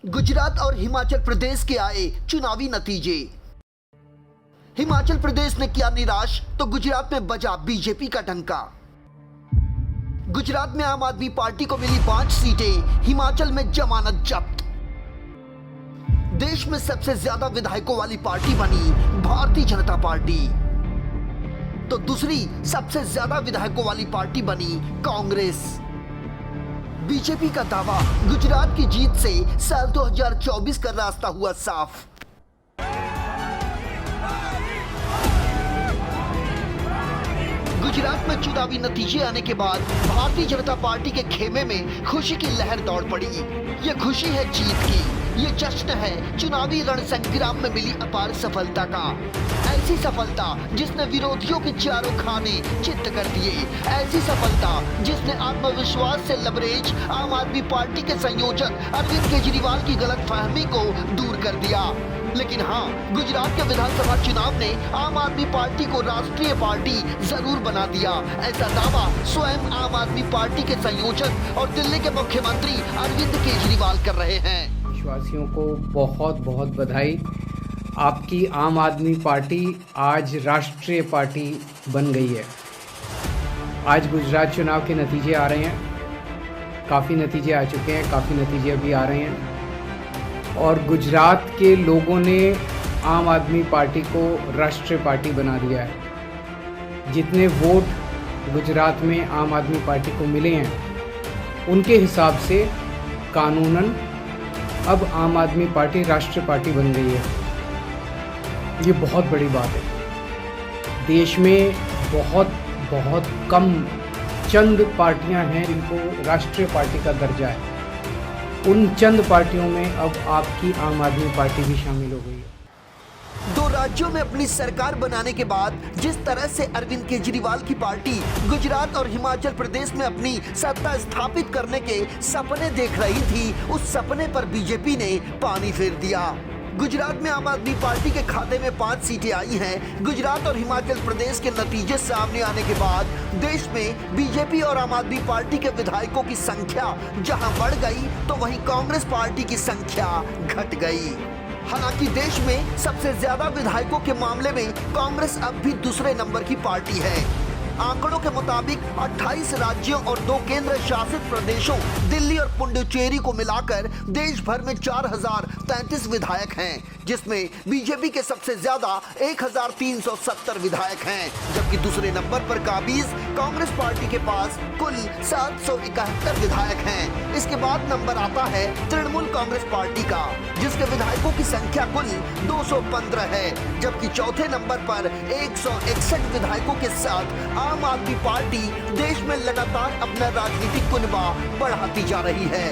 गुजरात और हिमाचल प्रदेश के आए चुनावी नतीजे। हिमाचल प्रदेश ने किया निराश तो गुजरात में बजा बीजेपी का डंका। गुजरात में आम आदमी पार्टी को मिली 5 सीटें, हिमाचल में जमानत जब्त। देश में सबसे ज्यादा विधायकों वाली पार्टी बनी भारतीय जनता पार्टी, तो दूसरी सबसे ज्यादा विधायकों वाली पार्टी बनी कांग्रेस। बीजेपी का दावा, गुजरात की जीत से साल 2024 का रास्ता हुआ साफ। गुजरात में चुनावी नतीजे आने के बाद भारतीय जनता पार्टी के खेमे में खुशी की लहर दौड़ पड़ी। ये खुशी है जीत की, ये जश्न है चुनावी रणसंग्राम में मिली अपार सफलता का। ऐसी सफलता जिसने विरोधियों के चारों खाने चित्त कर दिए, ऐसी सफलता जिसने आत्मविश्वास से लबरेज आम आदमी पार्टी के संयोजक अरविंद केजरीवाल की गलतफहमी को दूर कर दिया। लेकिन हाँ, गुजरात के विधानसभा चुनाव ने आम आदमी पार्टी को राष्ट्रीय पार्टी जरूर बना दिया। ऐसा दावा स्वयं आम आदमी पार्टी के संयोजक और दिल्ली के मुख्यमंत्री अरविंद केजरीवाल कर रहे हैं। देशवासियों को बहुत बहुत बधाई। आपकी आम आदमी पार्टी आज राष्ट्रीय पार्टी बन गई है। आज गुजरात चुनाव के नतीजे आ रहे हैं, काफ़ी नतीजे आ चुके हैं, काफ़ी नतीजे अभी आ रहे हैं और गुजरात के लोगों ने आम आदमी पार्टी को राष्ट्रीय पार्टी बना दिया है। जितने वोट गुजरात में आम आदमी पार्टी को मिले हैं उनके हिसाब से कानूनन अब आम आदमी पार्टी राष्ट्रीय पार्टी बन गई है। ये बहुत बड़ी बात है। देश में बहुत कम चंद पार्टियां हैं जिनको राष्ट्रीय पार्टी का दर्जा है। उन चंद पार्टियों में अब आपकी आम आदमी पार्टी भी शामिल हो गई है। 2 राज्यों में अपनी सरकार बनाने के बाद जिस तरह से अरविंद केजरीवाल की पार्टी गुजरात और हिमाचल प्रदेश में अपनी सत्ता स्थापित करने के सपने देख रही थी, उस सपने पर बीजेपी ने पानी फेर दिया। गुजरात में आम आदमी पार्टी के खाते में 5 सीटें आई हैं। गुजरात और हिमाचल प्रदेश के नतीजे सामने आने के बाद देश में बीजेपी और आम आदमी पार्टी के विधायकों की संख्या जहां बढ़ गई तो वहीं कांग्रेस पार्टी की संख्या घट गई। हालांकि देश में सबसे ज्यादा विधायकों के मामले में कांग्रेस अब भी दूसरे नंबर की पार्टी है। आंकड़ों के मुताबिक 28 राज्यों और 2 केंद्र शासित प्रदेशों दिल्ली और पुडुचेरी को मिलाकर देश भर में 4033 विधायक हैं, जिसमें बीजेपी के सबसे ज्यादा 1370 विधायक हैं, जबकि दूसरे नंबर पर काबिज कांग्रेस पार्टी के पास कुल 771 विधायक हैं। इसके बाद नंबर आता है तृणमूल कांग्रेस पार्टी का, जिसके विधायकों की संख्या कुल 215 है, जबकि चौथे नंबर पर 161 विधायकों के साथ आम आदमी पार्टी देश में लगातार अपना राजनीतिक कुनबा बढ़ाती जा रही है।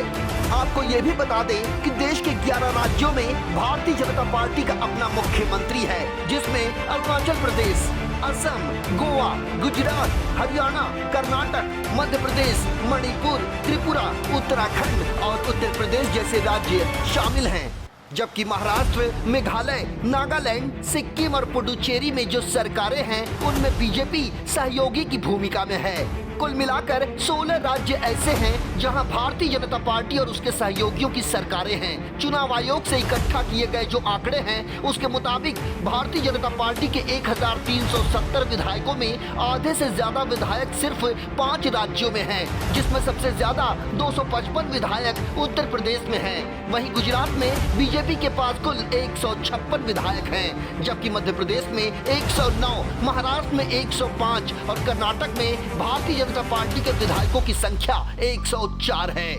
आपको ये भी बता दें कि देश के 11 राज्यों में भारतीय जनता पार्टी का अपना मुख्यमंत्री है, जिसमें अरुणाचल प्रदेश, असम, गोवा, गुजरात, हरियाणा, कर्नाटक, मध्य प्रदेश, मणिपुर, त्रिपुरा, उत्तराखंड और उत्तर प्रदेश जैसे राज्य शामिल हैं। जबकि महाराष्ट्र, मेघालय, नागालैंड, सिक्किम और पुडुचेरी में जो सरकारें हैं उनमें बीजेपी सहयोगी की भूमिका में है। कुल मिलाकर 16 राज्य ऐसे हैं जहां भारतीय जनता पार्टी और उसके सहयोगियों की सरकारें हैं। चुनाव आयोग से इकट्ठा किए गए जो आंकड़े हैं उसके मुताबिक भारतीय जनता पार्टी के 1370 विधायकों में आधे से ज्यादा विधायक सिर्फ 5 राज्यों में हैं, जिसमें सबसे ज्यादा 255 विधायक उत्तर प्रदेश में हैं। वहीं गुजरात में बीजेपी के पास कुल 156 विधायक हैं, जबकि मध्य प्रदेश में 109, महाराष्ट्र में 105 और कर्नाटक में भारतीय जनता पार्टी के विधायकों की संख्या 104 है।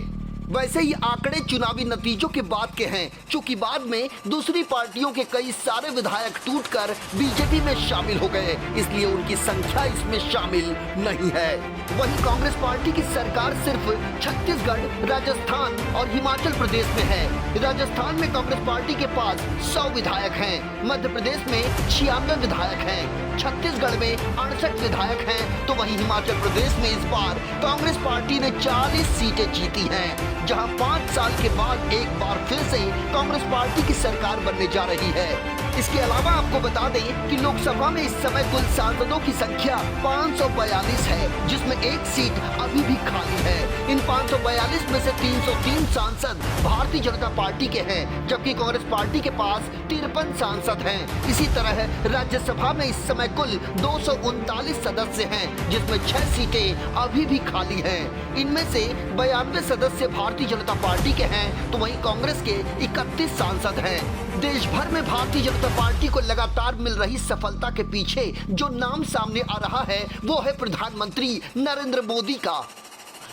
वैसे ये आंकड़े चुनावी नतीजों के बाद के हैं, चूंकि बाद में दूसरी पार्टियों के कई सारे विधायक टूटकर बीजेपी में शामिल हो गए, इसलिए उनकी संख्या इसमें शामिल नहीं है। वहीं कांग्रेस पार्टी की सरकार सिर्फ छत्तीसगढ़, राजस्थान और हिमाचल प्रदेश में है। राजस्थान में कांग्रेस पार्टी के पास 100 विधायक हैं, मध्य प्रदेश में 96 विधायक हैं, छत्तीसगढ़ में 68 विधायक हैं, तो वहीं हिमाचल प्रदेश में इस बार कांग्रेस पार्टी ने 40 सीटें जीती हैं, जहां 5 साल के बाद एक बार फिर से कांग्रेस पार्टी की सरकार बनने जा रही है। इसके अलावा आपको बता दें कि लोकसभा में इस समय कुल सांसदों की संख्या 542 है, जिसमें एक सीट अभी भी खाली है। इन 542 में से 303 सांसद भारतीय जनता पार्टी के हैं, जबकि कांग्रेस पार्टी के पास 53 सांसद हैं। इसी तरह राज्यसभा में इस समय कुल 239 सदस्य हैं, जिसमें 6 सीटें अभी भी खाली हैं। इनमें से 92 सदस्य भारतीय जनता पार्टी के हैं, तो वहीं कांग्रेस के 31 सांसद हैं। देश भर में भारतीय जनता पार्टी को लगातार मिल रही सफलता के पीछे जो नाम सामने आ रहा है वो है प्रधानमंत्री नरेंद्र मोदी का,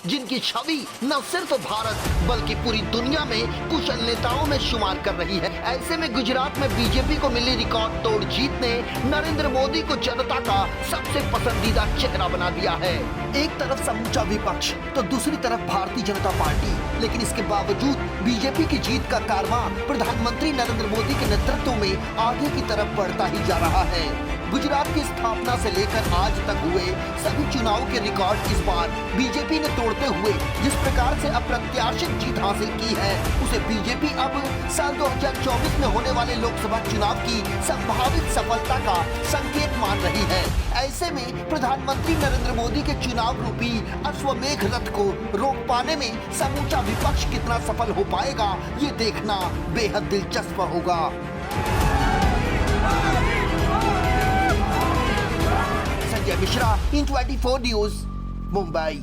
जिनकी छवि न सिर्फ भारत बल्कि पूरी दुनिया में कुशल नेताओं में शुमार कर रही है। ऐसे में गुजरात में बीजेपी को मिली रिकॉर्ड तोड़ जीत ने नरेंद्र मोदी को जनता का सबसे पसंदीदा चेहरा बना दिया है। एक तरफ समूचा विपक्ष तो दूसरी तरफ भारतीय जनता पार्टी, लेकिन इसके बावजूद बीजेपी की जीत का कारवां प्रधानमंत्री नरेंद्र मोदी के नेतृत्व में आगे की तरफ बढ़ता ही जा रहा है। गुजरात की स्थापना से लेकर आज तक हुए सभी चुनाव के रिकॉर्ड इस बार बीजेपी ने तोड़ते हुए जिस प्रकार से अप्रत्याशित जीत हासिल की है, उसे बीजेपी अब साल 2024 में होने वाले लोकसभा चुनाव की संभावित सफलता का संकेत मान रही है। ऐसे में प्रधानमंत्री नरेंद्र मोदी के चुनाव रूपी अश्वमेघ रथ को रोक पाने में समूचा विपक्ष कितना सफल हो पाएगा, ये देखना बेहद दिलचस्प होगा। संजय मिश्रा, इन 24 न्यूज, मुंबई।